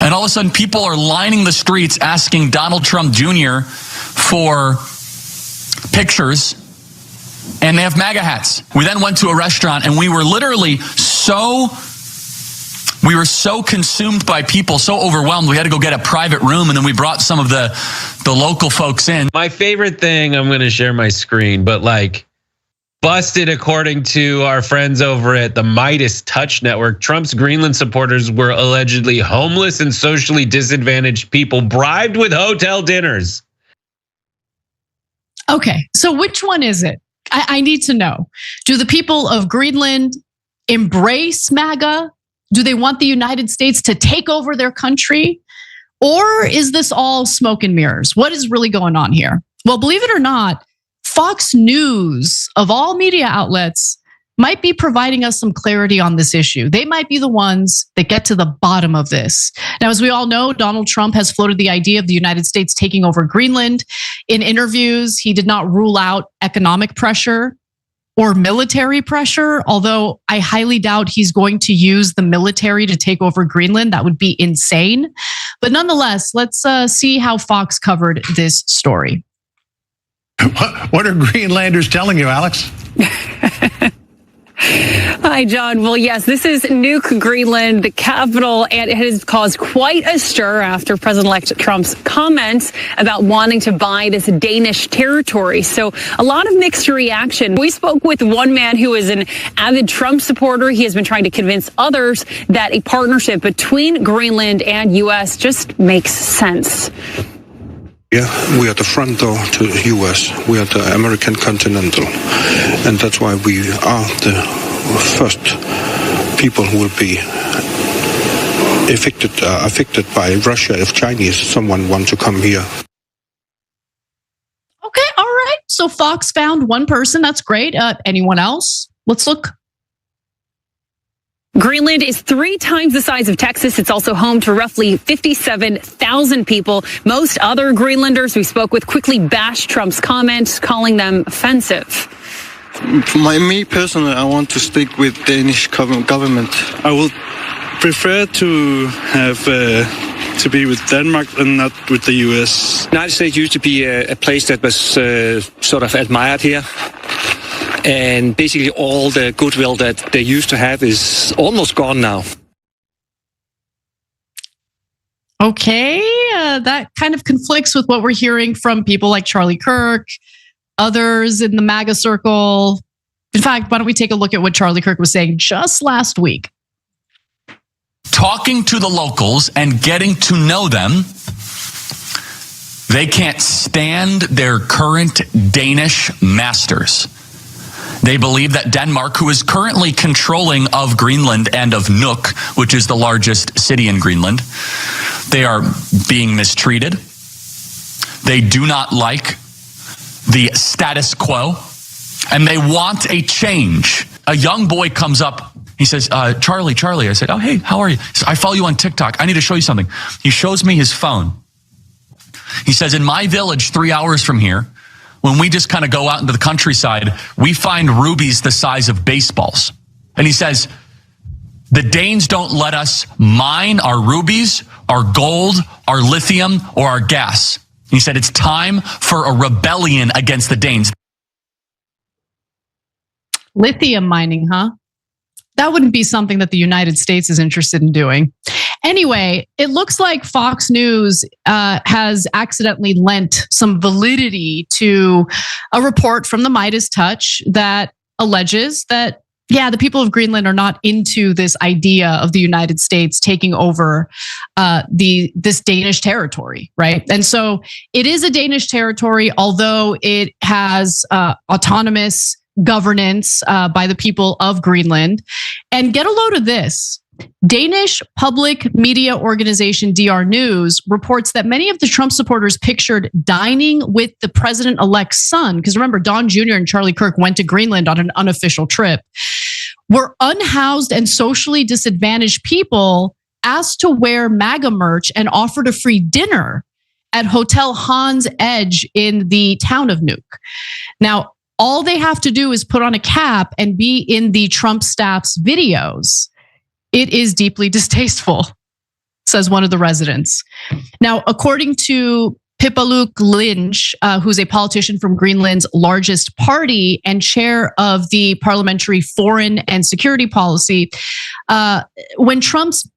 And all of a sudden, people are lining the streets asking Donald Trump Jr. for pictures, and they have MAGA hats. We then went to a restaurant, and we were so consumed by people, so overwhelmed, we had to go get a private room, and then we brought some of the local folks in. My favorite thing, I'm going to share my screen, but like, busted according to our friends over at the Midas Touch Network. Trump's Greenland supporters were allegedly homeless and socially disadvantaged people bribed with hotel dinners. Okay, so which one is it? I need to know. Do the people of Greenland embrace MAGA? Do they want the United States to take over their country? Or is this all smoke and mirrors? What is really going on here? Well, believe it or not, Fox News, of all media outlets, might be providing us some clarity on this issue. They might be the ones that get to the bottom of this. Now, as we all know, Donald Trump has floated the idea of the United States taking over Greenland. In interviews, he did not rule out economic pressure or military pressure, although I highly doubt he's going to use the military to take over Greenland. That would be insane. But nonetheless, let's see how Fox covered this story. What are Greenlanders telling you, Alex? Hi, John. Well, yes, this is Nuke Greenland, the capital, and it has caused quite a stir after President-elect Trump's comments about wanting to buy this Danish territory. So a lot of mixed reaction. We spoke with one man who is an avid Trump supporter. He has been trying to convince others that a partnership between Greenland and U.S. just makes sense. Yeah, we are the front door to the U.S. We are the American continental. And that's why we are the first people who will be affected by Russia if someone wants to come here. Okay, all right. So Fox found one person. That's great. Anyone else? Let's look. Greenland is 3 times the size of Texas. It's also home to roughly 57,000 people. Most other Greenlanders we spoke with quickly bashed Trump's comments, calling them offensive. Me personally, I want to stick with Danish government. I would prefer to have to be with Denmark and not with the U.S. The United States used to be a place that was sort of admired here. And basically all the goodwill that they used to have is almost gone now. Okay, that kind of conflicts with what we're hearing from people like Charlie Kirk, others in the MAGA circle. In fact, why don't we take a look at what Charlie Kirk was saying just last week? Talking to the locals and getting to know them, they can't stand their current Danish masters. They believe that Denmark, who is currently controlling of Greenland and of Nuuk, which is the largest city in Greenland, they are being mistreated. They do not like the status quo, and they want a change. A young boy comes up. He says, Charlie. I said, oh, hey, how are you? He says, I follow you on TikTok. I need to show you something. He shows me his phone. He says, in my village, 3 hours from here, when we just kind of go out into the countryside, we find rubies the size of baseballs. And he says, the Danes don't let us mine our rubies, our gold, our lithium, or our gas. He said, it's time for a rebellion against the Danes. Lithium mining, huh? That wouldn't be something that the United States is interested in doing. Anyway, it looks like Fox News has accidentally lent some validity to a report from the Midas Touch that alleges that, yeah, the people of Greenland are not into this idea of the United States taking over this Danish territory, right? And so it is a Danish territory, although it has autonomous governance by the people of Greenland. And get a load of this. Danish public media organization DR News reports that many of the Trump supporters pictured dining with the president-elect's son, because remember, Don Jr. and Charlie Kirk went to Greenland on an unofficial trip, were unhoused and socially disadvantaged people asked to wear MAGA merch and offered a free dinner at Hotel Hans Edge in the town of Nuuk. Now, all they have to do is put on a cap and be in the Trump staff's videos. It is deeply distasteful. says one of the residents. Now, according to Pipaluk Lynch, who's a politician from Greenland's largest party and chair of the Parliamentary Foreign and Security Policy, when Trump's,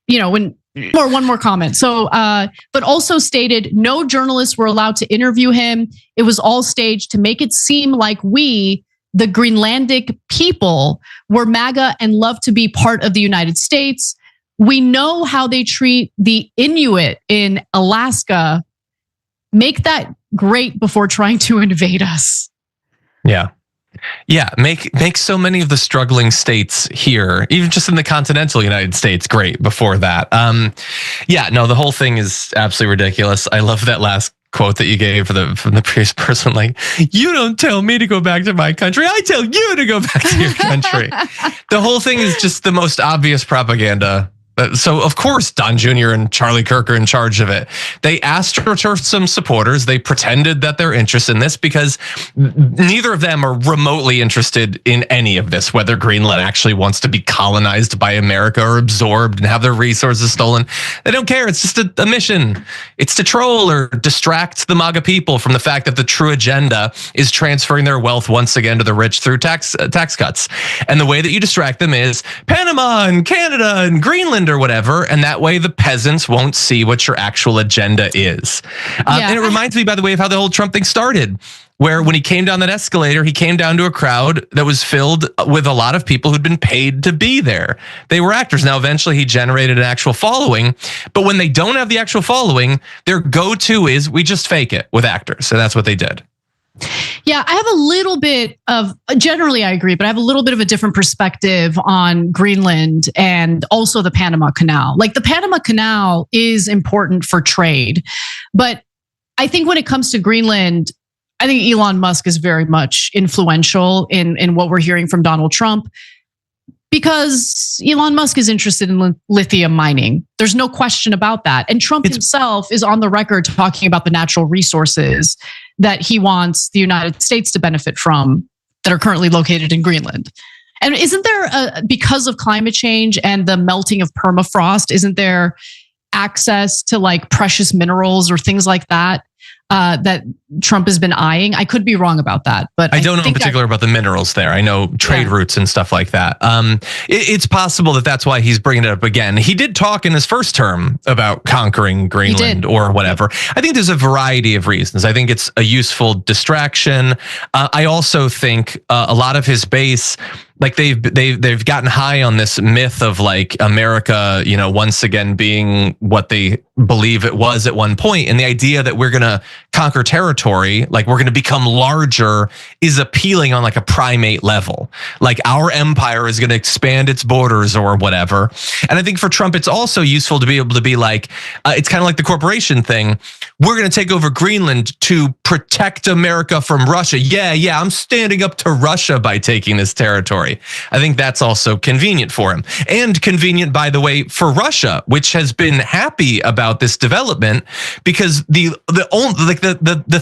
one more comment. So, but also stated no journalists were allowed to interview him. It was all staged to make it seem like we, the Greenlandic people, were MAGA and love to be part of the United States. We know how they treat the Inuit in Alaska. Make that great before trying to invade us. Yeah. Yeah, make so many of the struggling states here, even just in the continental United States, great before that. The whole thing is absolutely ridiculous. I love that last quote that you gave from the previous person, like, you don't tell me to go back to my country, I tell you to go back to your country. The whole thing is just the most obvious propaganda. So, of course, Don Jr. and Charlie Kirk are in charge of it. They asked for some supporters. They pretended that they're interested in this because neither of them are remotely interested in any of this, whether Greenland actually wants to be colonized by America or absorbed and have their resources stolen. They don't care. It's just a mission. It's to troll or distract the MAGA people from the fact that the true agenda is transferring their wealth once again to the rich through tax cuts. And the way that you distract them is Panama and Canada and Greenland or whatever, and that way the peasants won't see what your actual agenda is. And it reminds me, by the way, of how the whole Trump thing started, where when he came down that escalator, he came down to a crowd that was filled with a lot of people who'd been paid to be there. They were actors. Now, eventually he generated an actual following, but when they don't have the actual following, their go-to is we just fake it with actors. So that's what they did. Yeah, I have a little bit of, generally I agree, but I have a little bit of a different perspective on Greenland and also the Panama Canal. Like the Panama Canal is important for trade, but I think when it comes to Greenland, I think Elon Musk is very much influential in what we're hearing from Donald Trump, because Elon Musk is interested in lithium mining. There's no question about that. And Trump himself is on the record talking about the natural resources that he wants the United States to benefit from that are currently located in Greenland. And isn't there, because of climate change and the melting of permafrost, isn't there access to like precious minerals or things like that that Trump has been eyeing? I could be wrong about that, but I don't know in particular about the minerals there. I know trade routes and stuff like that. It's possible that that's why he's bringing it up again. He did talk in his first term about conquering Greenland or whatever. I think there's a variety of reasons. I think it's a useful distraction. I also think a lot of his base, like they've gotten high on this myth of like America, once again being what they believe it was at one point, and the idea that we're gonna conquer territory, like we're gonna become larger, is appealing on like a primate level. Like our empire is gonna expand its borders or whatever. And I think for Trump, it's also useful to be able to be like, it's kind of like the corporation thing. We're gonna take over Greenland to protect America from Russia. Yeah, I'm standing up to Russia by taking this territory. I think that's also convenient for him, and convenient, by the way, for Russia, which has been happy about this development, because the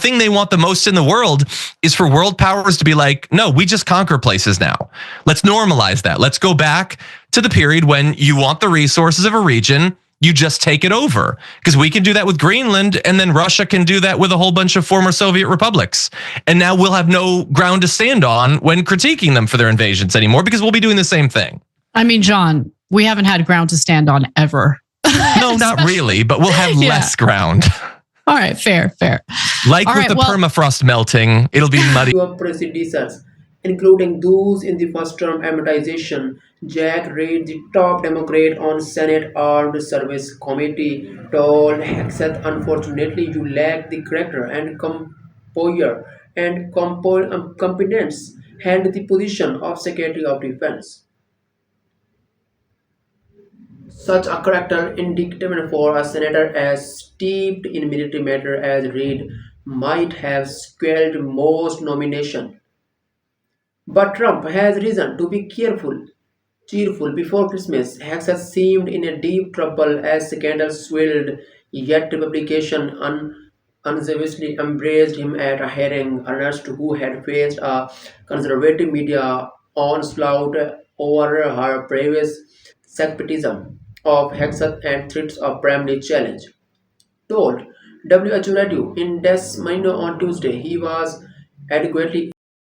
thing they want the most in the world is for world powers to be like, no, we just conquer places now. Let's normalize that. Let's go back to the period when you want the resources of a region, you just take it over, because we can do that with Greenland, and then Russia can do that with a whole bunch of former Soviet republics. And now we'll have no ground to stand on when critiquing them for their invasions anymore, because we'll be doing the same thing. I mean, John, we haven't had ground to stand on ever. No, not really, but we'll have less ground. All right, fair. Like all with the permafrost melting, it'll be muddy. Predecessors, including those in the first term amortization, Jack Reed, the top Democrat on Senate Armed Service Committee, told Hexeth, unfortunately, you lack the character and composure and competence held the position of Secretary of Defense. Such a character indicative for a senator as steeped in military matter as Reid might have squelched most nominations. But Trump has reason to be cheerful. Before Christmas, Hexeth seemed in a deep trouble as scandal swelled, yet Republican unselfishly embraced him at a hearing, Ernst, who had faced a conservative media onslaught over her previous separatism. of Hexat and threats of primary challenge. Told WHO Radio in Des Moines on Tuesday he was adequately